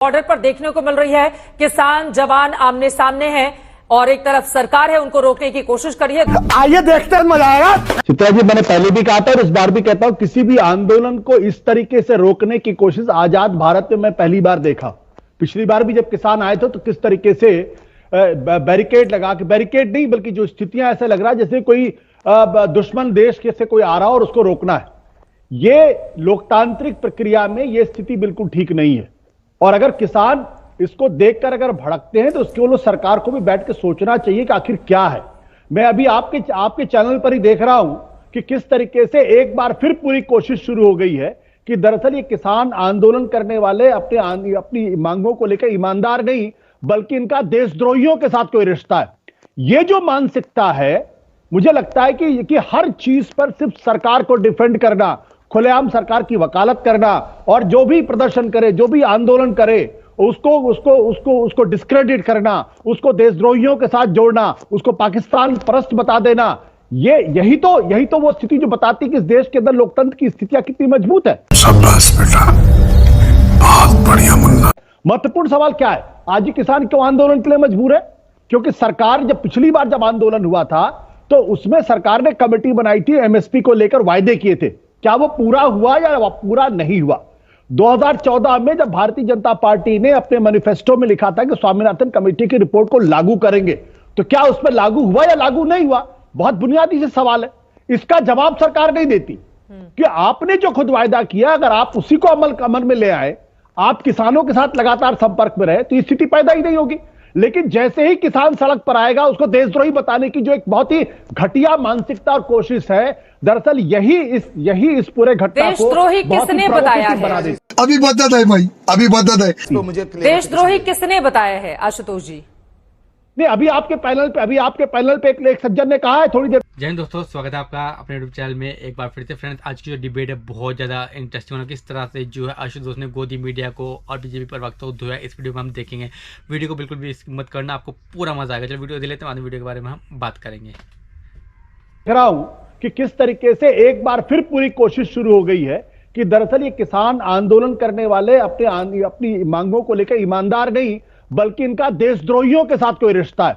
Border पर देखने को मिल रही है किसान जवान आमने सामने हैं और एक तरफ सरकार है उनको रोकने की कोशिश करी है। आइए देखते हैं, मजा आएगा। चित्रा जी, मैंने पहले भी कहा था और इस बार भी कहता हूं, किसी भी आंदोलन को इस तरीके से रोकने की कोशिश आजाद भारत में मैं पहली बार देखा। पिछली बार भी जब किसान आए थे तो किस तरीके से बैरिकेड लगा के, बैरिकेड नहीं बल्कि जो स्थितियां ऐसा लग रहा है जैसे कोई दुश्मन देश के से कोई आ रहा हो और उसको रोकना है। ये लोकतांत्रिक प्रक्रिया में ये स्थिति बिल्कुल ठीक नहीं है। और अगर किसान इसको देखकर अगर भड़कते हैं तो उसके लिए सरकार को भी बैठ के सोचना चाहिए कि आखिर क्या है। मैं अभी आपके चैनल पर ही देख रहा हूं कि किस तरीके से एक बार फिर पूरी कोशिश शुरू हो गई है कि दरअसल ये किसान आंदोलन करने वाले अपनी मांगों को लेकर ईमानदार नहीं बल्कि इनका देशद्रोहियों के साथ कोई रिश्ता है। ये जो मानसिकता है, मुझे लगता है कि हर चीज पर सिर्फ सरकार को डिफेंड करना, खुलेआम सरकार की वकालत करना और जो भी प्रदर्शन करे, जो भी आंदोलन करे उसको डिस्क्रेडिट करना, उसको देशद्रोहियों के साथ जोड़ना, उसको पाकिस्तान परस्त बता देना, यही तो वो स्थिति जो बताती है कि इस देश के अंदर लोकतंत्र की स्थितियां कितनी मजबूत है। शाबाश बेटा, बहुत बढ़िया मुन्ना। महत्वपूर्ण सवाल क्या है, आज ही किसान क्यों आंदोलन के लिए मजबूर है? क्योंकि सरकार पिछली बार जब आंदोलन हुआ था तो उसमें सरकार ने कमेटी बनाई थी, एमएसपी को लेकर वायदे किए थे। क्या वो पूरा हुआ या पूरा नहीं हुआ? 2014 में जब भारतीय जनता पार्टी ने अपने मैनिफेस्टो में लिखा था कि स्वामीनाथन कमेटी की रिपोर्ट को लागू करेंगे, तो क्या उस पर लागू हुआ या लागू नहीं हुआ? बहुत बुनियादी से सवाल है। इसका जवाब सरकार नहीं देती कि आपने जो खुद वायदा किया अगर आप उसी को अमल में ले आए, आप किसानों के साथ लगातार संपर्क में रहे, तो स्थिति पैदा ही नहीं होगी। लेकिन जैसे ही किसान सड़क पर आएगा उसको देशद्रोही बताने की जो एक बहुत ही घटिया मानसिकता और कोशिश है, दरअसल यही इस पूरे घटना को देशद्रोही किसने बताया है? अभी बता दे भाई, अभी बता दे। तो मुझे देशद्रोही किसने बताया है आशुतोष जी? नहीं, अभी आपके पैनल पे एक सज्जन ने कहा है थोड़ी देर। जय हिंद दोस्तों, स्वागत है आपका अपने यूट्यूब चैनल में एक बार फिर से। फ्रेंड्स, आज की जो डिबेट है बहुत ज़्यादा इंटरेस्टिंग होना, किस तरह से जो है आशुतोष ने गोदी मीडिया को और बीजेपी पर वक्त को धोया, इस वीडियो में हम देखेंगे। वीडियो को बिल्कुल भी मत करना, आपको पूरा मजा आएगा। चलो वीडियो देख लेते हैं, बाद में वीडियो के बारे में हम बात करेंगे। कह रहा हूं कि किस तरीके से एक बार फिर पूरी कोशिश शुरू हो गई है कि दरअसल ये किसान आंदोलन करने वाले अपनी मांगों को लेकर ईमानदार नहीं बल्कि इनका देशद्रोहियों के साथ कोई रिश्ता है।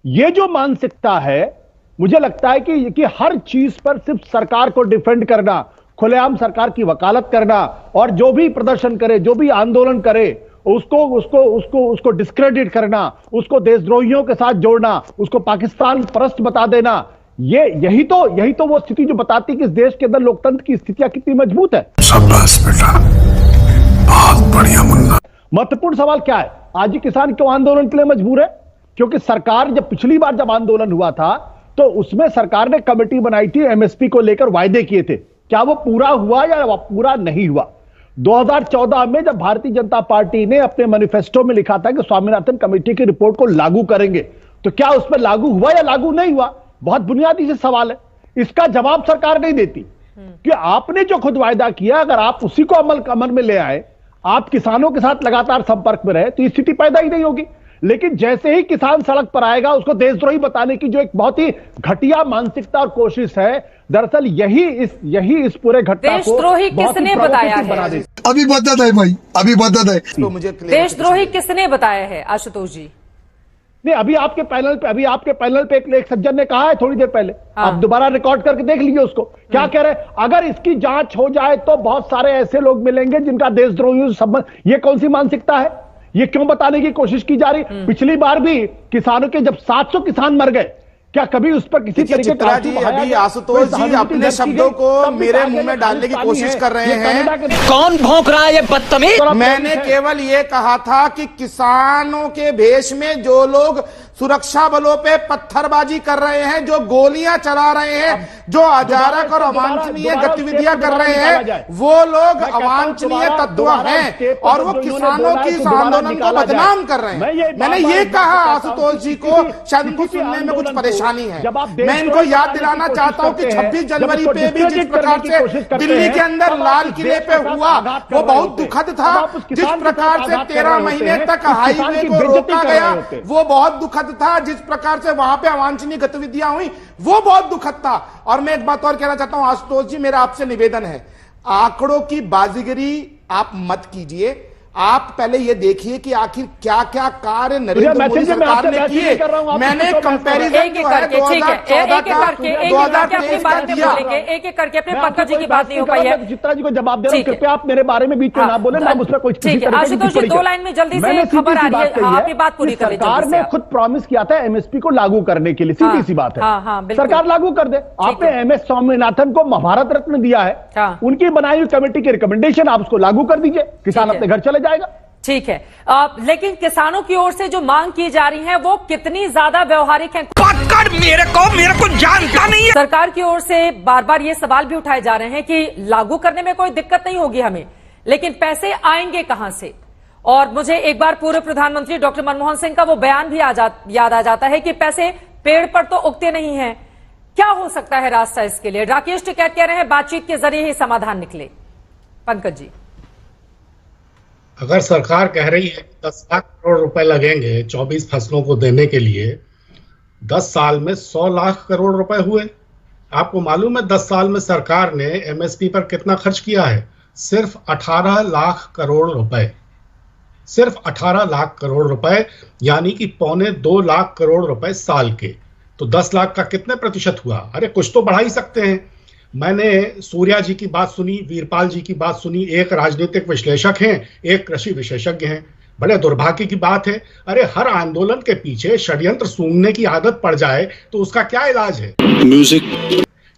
ये जो मानसिकता है, मुझे लगता है कि हर चीज पर सिर्फ सरकार को डिफेंड करना, खुलेआम सरकार की वकालत करना और जो भी प्रदर्शन करे, जो भी आंदोलन करे उसको डिस्क्रेडिट करना, उसको देशद्रोहियों के साथ जोड़ना, उसको पाकिस्तान परस्त बता देना, यही तो वो स्थिति जो बताती है कि इस देश के अंदर लोकतंत्र की स्थितियां कितनी मजबूत है। शाबाश बेटा, बहुत बढ़िया मुन्ना। महत्वपूर्ण सवाल क्या है, आज ही किसान क्यों आंदोलन के लिए मजबूर है? क्योंकि सरकार पिछली बार जब आंदोलन हुआ था तो उसमें सरकार ने कमेटी बनाई थी, एमएसपी को लेकर वायदे किए थे। क्या वो पूरा हुआ या पूरा नहीं हुआ? 2014 में जब भारतीय जनता पार्टी ने अपने मैनिफेस्टो में लिखा था कि स्वामीनाथन कमेटी की रिपोर्ट को लागू करेंगे, तो क्या उस पर लागू हुआ या लागू नहीं हुआ? बहुत बुनियादी से सवाल है। इसका जवाब सरकार नहीं देती कि आपने जो खुद वायदा किया अगर आप उसी को अमल में ले आए, आप किसानों के साथ लगातार संपर्क में रहे, तो स्थिति पैदा ही नहीं होगी। लेकिन जैसे ही किसान सड़क पर आएगा उसको देशद्रोही बताने की जो एक बहुत ही घटिया मानसिकता और कोशिश है, दरअसल यही इस पूरे घटना को देशद्रोही किसने बताया है? अभी बता दे भाई, अभी बता दे। तो मुझे देशद्रोही किसने बताया है आशुतोष जी? नहीं, अभी आपके पैनल पे एक सज्जन ने कहा है थोड़ी देर पहले। आप दोबारा रिकॉर्ड करके देख लीजिए उसको, क्या कह रहे हैं। अगर इसकी जांच हो जाए तो बहुत सारे ऐसे लोग मिलेंगे जिनका देशद्रोहियों से संबंध। ये कौन सी मानसिकता है? ये क्यों बताने की कोशिश की जा रही? पिछली बार भी किसानों के जब 700 किसान मर गए, क्या कभी उस पर किसी तरीके का अभी आशुतोष जी अपने शब्दों को मेरे मुंह में डालने की कोशिश कर रहे हैं। कौन भौंक रहा है ये बदतमीज? मैंने केवल ये कहा था कि किसानों के भेष में जो लोग सुरक्षा बलों पे पत्थरबाजी कर रहे हैं, जो गोलियां चला रहे हैं, जो अजारक और अवांछनीय गतिविधियां कर रहे हैं, वो लोग अवांछनीय तत्व हैं और वो किसानों की इस आंदोलन को बदनाम कर रहे हैं। मैंने ये कहा आशुतोष जी को, शायद उनको सुनने में कुछ परेशानी है। मैं इनको याद दिलाना चाहता हूं कि 26 जनवरी पे भी जिस प्रकार से दिल्ली के अंदर लाल किले पे हुआ वो बहुत दुखद था। जिस प्रकार से 13 महीने तक हाईवे को रोका गया वो बहुत दुखद था। जिस प्रकार से वहां पे अवांछनीय गतिविधियां हुई वो बहुत दुखद था। और मैं एक बात और कहना चाहता हूं आशुतोष जी, मेरा आपसे निवेदन है, आंकड़ों की बाजीगरी आप मत कीजिए। आप पहले ये देखिए कि आखिर क्या क्या कार्य नरेंद्र मोदी मैसेज में सरकार ने आपसे किए। कर रहा हूं, आप मैंने किसी को कंपैरिजन एक एक करके, ठीक है, एक एक करके अपनी बात में बोलेंगे, एक एक करके अपने पंकज जी की बात नहीं हो पाई है। चित्रा जी को जवाब दे रहा हूं, कृपया आप मेरे बारे में बीच में ना बोले, ना मुझ पर कुछ ठीक है। आशुतोष जी, 2 लाइन में जल्दी से खबर आ रही है, आपकी बात पूरी कर लीजिए। सरकार ने खुद प्रॉमिस किया था एमएसपी को लागू करने के लिए, सीधी सी बात है, सरकार लागू कर दे। आपने एमएस स्वामीनाथन को भारत रत्न दिया है, उनकी बनाई हुई कमेटी की रिकमेंडेशन आप उसको लागू कर दीजिए, किसान अपने घर चले जाएगा। ठीक है, लेकिन किसानों की ओर से जो मांग की जा रही है वो कितनी ज्यादा व्यवहारिक है? मेरे को जानता नहीं है। सरकार की ओर से बार बार ये सवाल भी उठाए जा रहे हैं कि लागू करने में कोई दिक्कत नहीं होगी हमें, लेकिन पैसे आएंगे कहां से? और मुझे एक बार पूर्व प्रधानमंत्री डॉक्टर मनमोहन सिंह का वो बयान भी याद आ जाता है कि पैसे पेड़ पर तो उगते नहीं हैं। क्या हो सकता है रास्ता इसके लिए? राकेश टिकैत कह रहे हैं बातचीत के जरिए ही समाधान निकले। पंकज जी, अगर सरकार कह रही है 10 लाख करोड़ रुपए लगेंगे 24 फसलों को देने के लिए, 10 साल में 100 लाख करोड़ रुपए हुए। आपको मालूम है 10 साल में सरकार ने एमएसपी पर कितना खर्च किया है? सिर्फ 18 लाख करोड़ रुपए, सिर्फ 18 लाख करोड़ रुपए, यानी कि 1.25 लाख करोड़ रुपए साल के। तो 10 लाख का कितने प्रतिशत हुआ? अरे कुछ तो बढ़ा ही सकते हैं। मैंने सूर्या जी की बात सुनी, वीरपाल जी की बात सुनी, एक राजनीतिक विश्लेषक हैं, एक कृषि विशेषज्ञ हैं। बड़े दुर्भाग्य की बात है, अरे हर आंदोलन के पीछे षड्यंत्र सूंघने की आदत पड़ जाए तो उसका क्या इलाज है? म्यूजिक।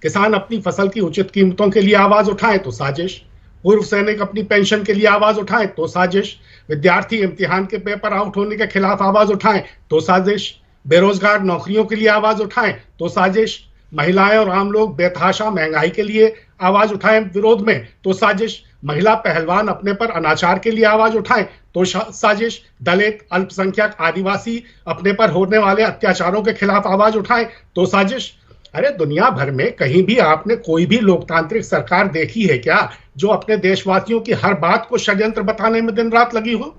किसान अपनी फसल की उचित कीमतों के लिए आवाज उठाए तो साजिश, पूर्व सैनिक अपनी पेंशन के लिए आवाज उठाए तो साजिश, विद्यार्थी इम्तिहान के पेपर आउट होने के खिलाफ आवाज उठाए तो साजिश, बेरोजगार नौकरियों के लिए आवाज उठाए तो साजिश, महिलाएं और आम लोग बेतहाशा महंगाई के लिए आवाज उठाएं विरोध में तो साजिश, महिला पहलवान अपने पर अनाचार के लिए आवाज उठाएं तो साजिश, दलित, अल्पसंख्यक, आदिवासी अपने पर होने वाले अत्याचारों के खिलाफ आवाज उठाएं तो साजिश। अरे दुनिया भर में कहीं भी आपने कोई भी लोकतांत्रिक सरकार देखी है क्या जो अपने देशवासियों की हर बात को षड्यंत्र बताने में दिन रात लगी हो?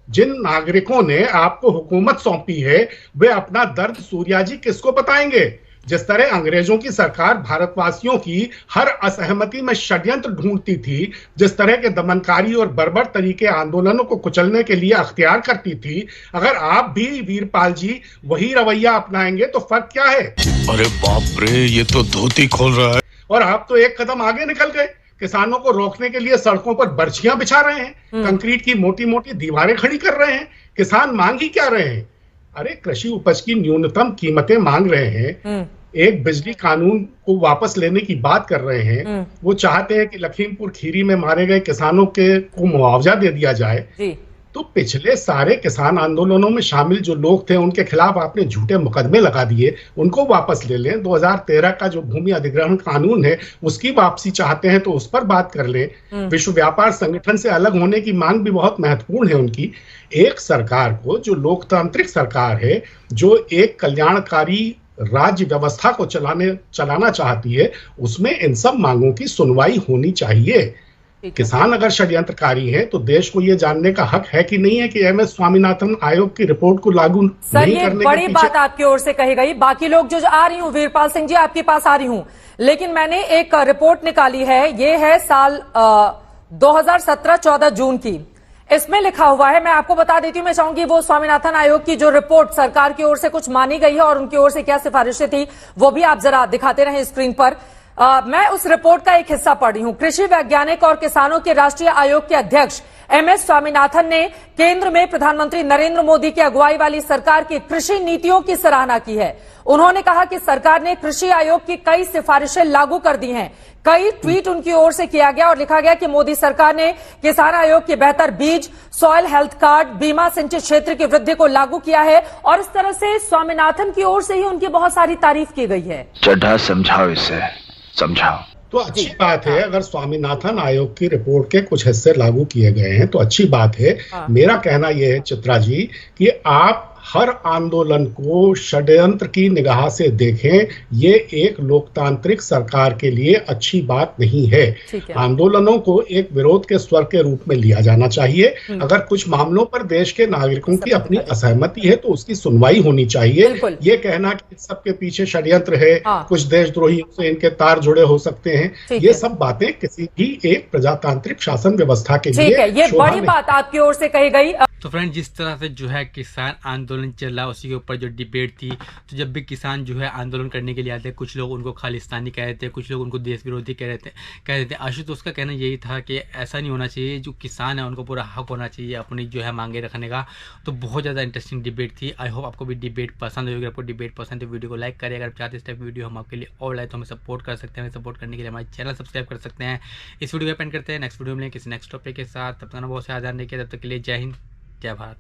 जिन नागरिकों ने आपको हुकूमत सौंपी है वे अपना दर्द सूर्या जी किसको बताएंगे? जिस तरह अंग्रेजों की सरकार भारतवासियों की हर असहमति में षड्यंत्र ढूंढती थी, जिस तरह के दमनकारी और बर्बर तरीके आंदोलनों को कुचलने के लिए अख्तियार करती थी, अगर आप भी वीरपाल जी वही रवैया अपनाएंगे तो फर्क क्या है? अरे बाप रे, ये तो धोती खोल रहा है। और आप तो एक कदम आगे निकल गए, किसानों को रोकने के लिए सड़कों पर बर्छियां बिछा रहे हैं, कंक्रीट की मोटी मोटी दीवारें खड़ी कर रहे हैं। किसान मांग ही क्या रहे हैं? अरे कृषि उपज की न्यूनतम कीमतें मांग रहे हैं, एक बिजली कानून को वापस लेने की बात कर रहे हैं। वो चाहते हैं कि लखीमपुर खीरी में मारे गए किसानों को मुआवजा दे दिया जाए। तो पिछले सारे किसान आंदोलनों में शामिल जो लोग थे उनके खिलाफ आपने झूठे मुकदमे लगा दिए, उनको वापस ले लें। 2013 का जो भूमि अधिग्रहण कानून है उसकी वापसी चाहते हैं तो उस पर बात कर लें। विश्व व्यापार संगठन से अलग होने की मांग भी बहुत महत्वपूर्ण है उनकी। एक सरकार को जो लोकतांत्रिक सरकार है, जो एक कल्याणकारी राज्य व्यवस्था को चलाना चाहती है, उसमें इन सब मांगों की सुनवाई होनी चाहिए। किसान अगर षड्यंत्रकारी है तो देश को यह जानने का हक है कि नहीं है कि एमएस स्वामीनाथन आयोग की रिपोर्ट को लागू नहीं करने बड़ी बात आपकी ओर से कही गई। बाकी लोग जो आ रही हूं, वीरपाल सिंह जी आपके पास आ रही हूं, लेकिन मैंने एक रिपोर्ट निकाली है, ये है साल 2017-14 जून की। इसमें लिखा हुआ है, मैं आपको बता देती हूं, मैं चाहूंगी वो स्वामीनाथन आयोग की जो रिपोर्ट सरकार की ओर से कुछ मानी गई है और उनकी ओर से क्या सिफारिशें थी वो भी आप जरा दिखाते रहे स्क्रीन पर। मैं उस रिपोर्ट का एक हिस्सा पढ़ रही हूं। कृषि वैज्ञानिक और किसानों के राष्ट्रीय आयोग के अध्यक्ष एमएस स्वामीनाथन ने केंद्र में प्रधानमंत्री नरेंद्र मोदी की अगुवाई वाली सरकार की कृषि नीतियों की सराहना की है। उन्होंने कहा कि सरकार ने कृषि आयोग की कई सिफारिशें लागू कर दी हैं। कई ट्वीट उनकी ओर से किया गया और लिखा गया कि मोदी सरकार ने किसान आयोग के बेहतर बीज, सॉइल हेल्थ कार्ड, बीमा सिंचित क्षेत्र की वृद्धि को लागू किया है और इस तरह से स्वामीनाथन की ओर से ही उनकी बहुत सारी तारीफ की गई है। चड्ढा समझाओ इसे, समझाओ। तो अच्छी बात है अगर स्वामीनाथन आयोग की रिपोर्ट के कुछ हिस्से लागू किए गए हैं तो अच्छी बात है। मेरा कहना यह है चित्रा जी कि आप हर आंदोलन को षड्यंत्र की निगाह से देखें, ये एक लोकतांत्रिक सरकार के लिए अच्छी बात नहीं है। ठीक है। आंदोलनों को एक विरोध के स्वर के रूप में लिया जाना चाहिए। अगर कुछ मामलों पर देश के नागरिकों की अपनी असहमति है तो उसकी सुनवाई होनी चाहिए। बिल्कुल। ये कहना कि इस सब के पीछे षड्यंत्र है, हाँ। कुछ देशद्रोहियों से इनके तार जुड़े हो सकते हैं, ठीक ये है। सब बातें किसी भी एक प्रजातांत्रिक शासन व्यवस्था के ठीक लिए है, ये शोभा बड़ी नहीं। बात आपकी ओर से कही गई। तो फ्रेंड, जिस तरह से जो है किसान आंदोलन चल रहा है उसी के ऊपर जो डिबेट थी, तो जब भी किसान जो है आंदोलन करने के लिए आते हैं, कुछ लोग उनको खालिस्तानी कह रहे थे, कुछ लोग उनको देश विरोधी कह रहे थे। आशुतोष का कहना यही था कि ऐसा नहीं होना चाहिए, जो किसान है उनको पूरा हक होना चाहिए अपनी जो है मांगे रखने का। तो बहुत ज़्यादा इंटरेस्टिंग डिबेट थी। आई होप आपको भी डिबेट पसंद होगी। आपको डिबेट पसंद है वीडियो को लाइक करें। अगर आप चाहते इस टाइप वीडियो हम आपके लिए और लाए तो हमें सपोर्ट कर सकते हैं। हमें सपोर्ट करने के लिए हमारे चैनल सब्सक्राइब कर सकते हैं। इस वीडियो को पेंड करते हैं, नेक्स्ट वीडियो में किसी नेक्स्ट टॉपिक के साथ। तब तक बहुत से आधार नहीं किया, तब तक के लिए जय हिंद, जय भारत।